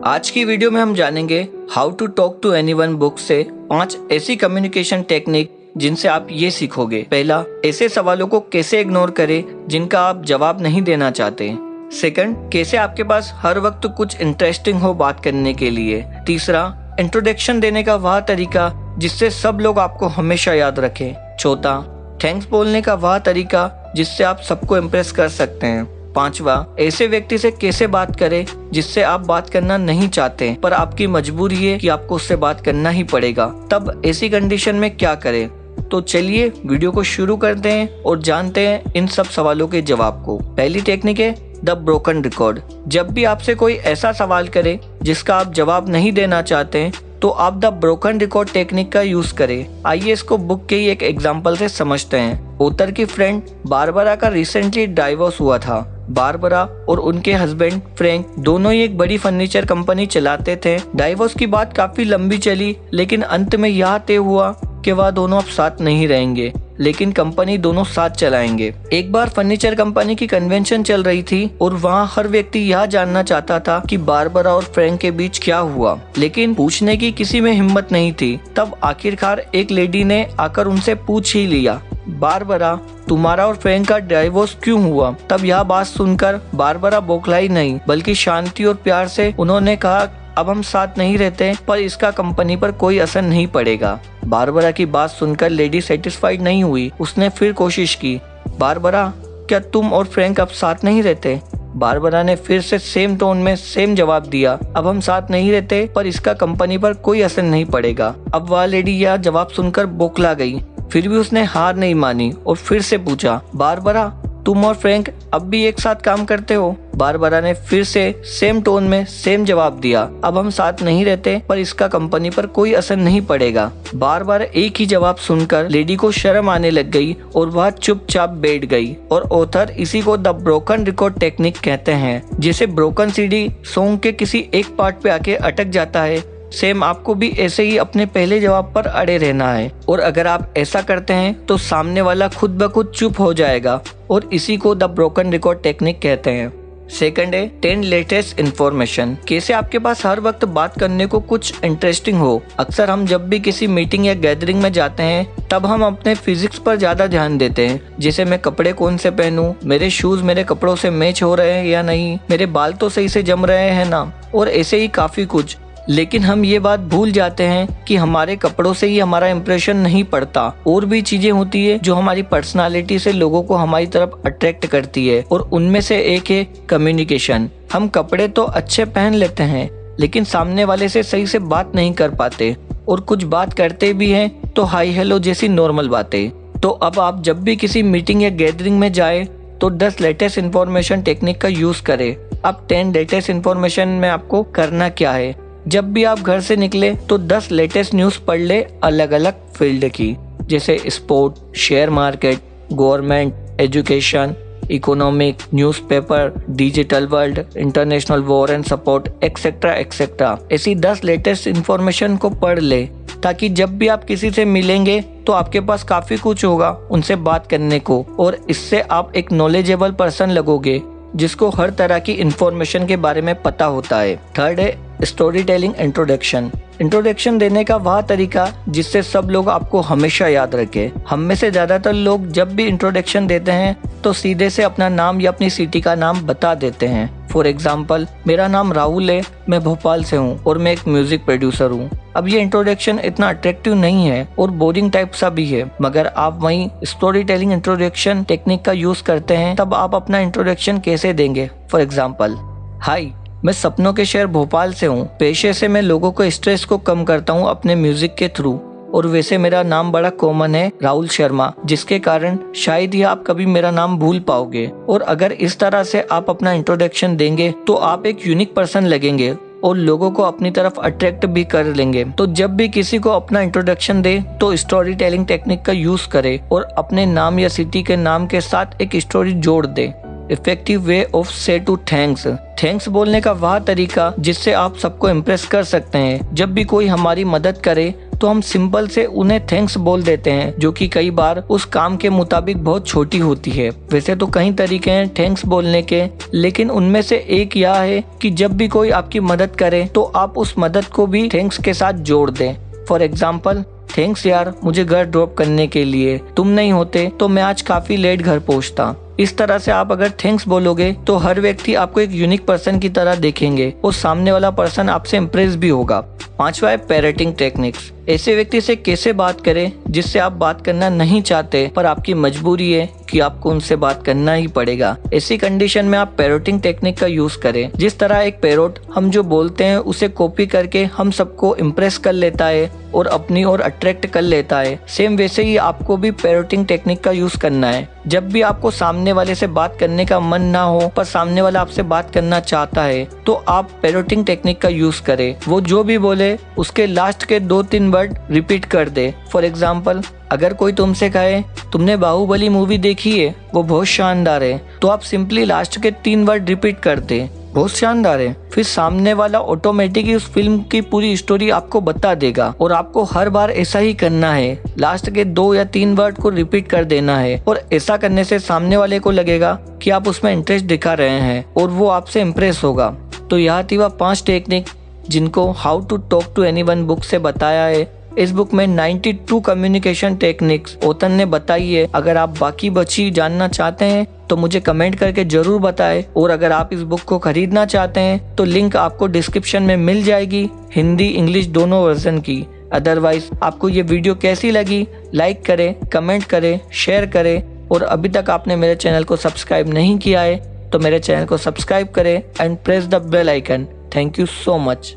आज की वीडियो में हम जानेंगे how to talk to anyone book से 5 ऐसी कम्युनिकेशन टेक्निक जिनसे आप ये सीखोगे। पहला, ऐसे सवालों को कैसे इग्नोर करें जिनका आप जवाब नहीं देना चाहते। सेकंड, कैसे आपके पास हर वक्त कुछ इंटरेस्टिंग हो बात करने के लिए। तीसरा, इंट्रोडक्शन देने का वह तरीका जिससे सब लोग आपको हमेशा याद रखें। चौथा, थैंक्स बोलने का वह तरीका जिससे आप सबको इम्प्रेस कर सकते हैं। पांचवा, ऐसे व्यक्ति से कैसे बात करें जिससे आप बात करना नहीं चाहते पर आपकी मजबूरी है कि आपको उससे बात करना ही पड़ेगा। तब ऐसी कंडीशन में क्या करें। तो चलिए वीडियो को शुरू करते हैं और जानते हैं इन सब सवालों के जवाब को। पहली टेक्निक है द ब्रोकन रिकॉर्ड। जब भी आपसे कोई ऐसा सवाल करे जिसका आप जवाब नहीं देना चाहते तो आप द ब्रोकन रिकॉर्ड टेक्निक का यूज करें। आइए इसको बुक के ही एक एग्जांपल से समझते हैं। ऑथर की फ्रेंड बारबरा का रिसेंटली डाइवोर्स हुआ था। बारबरा और उनके हस्बैंड फ्रैंक दोनों ही एक बड़ी फर्नीचर कंपनी चलाते थे। डाइवोर्स की बात काफी लंबी चली लेकिन अंत में यह तय हुआ कि वह दोनों अब साथ नहीं रहेंगे लेकिन कंपनी दोनों साथ चलाएंगे। एक बार फर्नीचर कंपनी की कन्वेंशन चल रही थी और वहाँ हर व्यक्ति यह जानना चाहता था कि बारबरा और फ्रैंक के बीच क्या हुआ, लेकिन पूछने की किसी में हिम्मत नहीं थी। तब आखिरकार एक लेडी ने आकर उनसे पूछ ही लिया, बारबरा तुम्हारा और फ्रैंक का डाइवोर्स क्यों हुआ। तब यह बात सुनकर बारबरा बौखलाई नहीं बल्कि शांति और प्यार से उन्होंने कहा, अब हम साथ नहीं रहते पर इसका कंपनी पर कोई असर नहीं पड़ेगा। बारबरा की बात सुनकर लेडी सेटिस्फाइड नहीं हुई। उसने फिर कोशिश की, बारबरा क्या तुम और फ्रैंक अब साथ नहीं रहते। बारबरा ने फिर से सेम टोन में सेम जवाब दिया, अब हम साथ नहीं रहते पर इसका कंपनी पर कोई असर नहीं पड़ेगा। अब वह लेडी यह जवाब सुनकर बौखला गई। फिर भी उसने हार नहीं मानी और फिर से पूछा, बारबरा तुम और फ्रैंक अब भी एक साथ काम करते हो। बारबरा ने फिर से सेम टोन में सेम जवाब दिया, अब हम साथ नहीं रहते पर इसका कंपनी पर कोई असर नहीं पड़ेगा। बार बार एक ही जवाब सुनकर लेडी को शर्म आने लग गई और वह चुपचाप बैठ गई। और ऑथर इसी को द ब्रोकन रिकॉर्ड टेक्निक कहते हैं। जैसे ब्रोकन सीडी सॉन्ग के किसी एक पार्ट पे आके अटक जाता है, सेम आपको भी ऐसे ही अपने पहले जवाब पर अड़े रहना है। और अगर आप ऐसा करते हैं तो सामने वाला खुद ब खुद चुप हो जाएगा और इसी को द ब्रोकन रिकॉर्ड टेक्निक कहते हैं। सेकंड है 10 लेटेस्ट इन्फॉर्मेशन। कैसे आपके पास हर वक्त बात करने को कुछ इंटरेस्टिंग हो। अक्सर हम जब भी किसी मीटिंग या गैदरिंग में जाते हैं तब हम अपने फिजिक्स पर ज्यादा ध्यान देते हैं, जैसे मैं कपड़े कौन से पहनूं, मेरे शूज मेरे कपड़ों से मैच हो रहे हैं या नहीं, मेरे बाल तो सही से जम रहे हैं ना, और ऐसे ही काफी कुछ। लेकिन हम ये बात भूल जाते हैं कि हमारे कपड़ों से ही हमारा इम्प्रेशन नहीं पड़ता, और भी चीजें होती है जो हमारी पर्सनालिटी से लोगों को हमारी तरफ अट्रैक्ट करती है, और उनमें से एक है कम्युनिकेशन। हम कपड़े तो अच्छे पहन लेते हैं लेकिन सामने वाले से सही से बात नहीं कर पाते, और कुछ बात करते भी हैं तो हाई हेलो जैसी नॉर्मल बातें। तो अब आप जब भी किसी मीटिंग या गैदरिंग में जाए तो 10 लेटेस्ट इन्फॉर्मेशन टेक्निक का यूज करें। अब 10 लेटेस्ट इन्फॉर्मेशन में आपको करना क्या है, जब भी आप घर से निकले तो 10 लेटेस्ट न्यूज़ पढ़ ले अलग अलग फील्ड की, जैसे sport, share market, government, education, economic, newspaper, digital world, international war and support, etcetera etcetera. ऐसी 10 लेटेस्ट इन्फॉर्मेशन को पढ़ ले ताकि जब भी आप किसी से मिलेंगे तो आपके पास काफी कुछ होगा उनसे बात करने को, और इससे आप एक नॉलेजेबल पर्सन लगोगे जिसको हर तरह की इंफॉर्मेशन के बारे में पता होता है। थर्ड है स्टोरी टेलिंग इंट्रोडक्शन। इंट्रोडक्शन देने का वह तरीका जिससे सब लोग आपको हमेशा याद रखें। हम में से ज्यादातर लोग जब भी इंट्रोडक्शन देते हैं तो सीधे से अपना नाम या अपनी सिटी का नाम बता देते हैं। फॉर एग्जाम्पल, मेरा नाम राहुल है, मैं भोपाल से हूँ और मैं एक म्यूजिक प्रोड्यूसर हूँ। अब ये इंट्रोडक्शन इतना अट्रैक्टिव नहीं है और बोरिंग टाइप सा भी है, मगर आप वहीं स्टोरी टेलिंग इंट्रोडक्शन टेक्निक का यूज करते हैं तब आप अपना इंट्रोडक्शन कैसे देंगे। फॉर एग्जाम्पल, हाय मैं सपनों के शहर भोपाल से हूँ। पेशे से मैं लोगों को स्ट्रेस को कम करता हूँ अपने म्यूजिक के थ्रू, और वैसे मेरा नाम बड़ा कॉमन है, राहुल शर्मा, जिसके कारण शायद ही आप कभी मेरा नाम भूल पाओगे। और अगर इस तरह से आप अपना इंट्रोडक्शन देंगे तो आप एक यूनिक पर्सन लगेंगे और लोगों को अपनी तरफ अट्रैक्ट भी कर लेंगे। तो जब भी किसी को अपना इंट्रोडक्शन दे तो स्टोरी टेलिंग टेक्निक का यूज करे और अपने नाम या सिटी के नाम के साथ एक स्टोरी जोड़ दे। इफेक्टिव वे ऑफ से टू थैंक्स। थैंक्स बोलने का वह तरीका जिससे आप सबको इम्प्रेस कर सकते हैं। जब भी कोई हमारी मदद करे तो हम सिंपल से उन्हें थैंक्स बोल देते हैं, जो कि कई बार उस काम के मुताबिक बहुत छोटी होती है। वैसे तो कई तरीके हैं थैंक्स बोलने के, लेकिन उनमें से एक यह है कि जब भी कोई आपकी मदद करे तो आप उस मदद को भी थैंक्स के साथ जोड़ दें। फॉर एग्जाम्पल, थैंक्स यार मुझे घर ड्रॉप करने के लिए, तुम नहीं होते तो मैं आज काफी लेट घर पहुंचता। इस तरह से आप अगर थैंक्स बोलोगे तो हर व्यक्ति आपको एक यूनिक पर्सन की तरह देखेंगे और सामने वाला पर्सन आपसे इम्प्रेस भी होगा। 5वां है पैरेटिंग टेक्निक्स। ऐसे व्यक्ति से कैसे बात करें जिससे आप बात करना नहीं चाहते पर आपकी मजबूरी है कि आपको उनसे बात करना ही पड़ेगा। ऐसी कंडीशन में आप पैरोटिंग टेक्निक का यूज करें। जिस तरह एक पैरोट हम जो बोलते हैं उसे कॉपी करके हम सबको इम्प्रेस कर लेता है और अपनी ओर अट्रैक्ट कर लेता है, सेम वैसे ही आपको भी पैरोटिंग टेक्निक का यूज करना है। जब भी आपको सामने वाले से बात करने का मन ना हो पर सामने वाला आपसे बात करना चाहता है तो आप पैरोटिंग टेक्निक का यूज करें। वो जो भी बोले उसके लास्ट के 2-3 वर्ड रिपीट कर दे। फॉर एग्जाम्पल, अगर कोई तुमसे कहे तुमने बाहुबली मूवी देखी है, वो बहुत शानदार है, तो आप सिंपली लास्ट के 3 वर्ड रिपीट कर दे, बहुत शानदार है। फिर सामने वाला ऑटोमेटिकली उस फिल्म की पूरी स्टोरी आपको बता देगा और आपको हर बार ऐसा ही करना है। लास्ट के 2 या 3 वर्ड को रिपीट कर देना है और ऐसा करने से सामने वाले को लगेगा कि आप उसमें इंटरेस्ट दिखा रहे हैं और वो आपसे इम्प्रेस होगा। तो यह थी वह 5 टेक्निक जिनको how to talk to anyone book से बताया है। इस बुक में 92 कम्युनिकेशन टेक्निक्स ऑथर ने बताई है। अगर आप बाकी बची जानना चाहते हैं तो मुझे कमेंट करके जरूर बताएं, और अगर आप इस बुक को खरीदना चाहते हैं तो लिंक आपको डिस्क्रिप्शन में मिल जाएगी, हिंदी इंग्लिश दोनों वर्जन की। अदरवाइज आपको ये वीडियो कैसी लगी लाइक करें, कमेंट करें, शेयर करें, और अभी तक आपने मेरे चैनल को सब्सक्राइब नहीं किया है तो मेरे चैनल को सब्सक्राइब करें and press the bell icon. Thank you so much.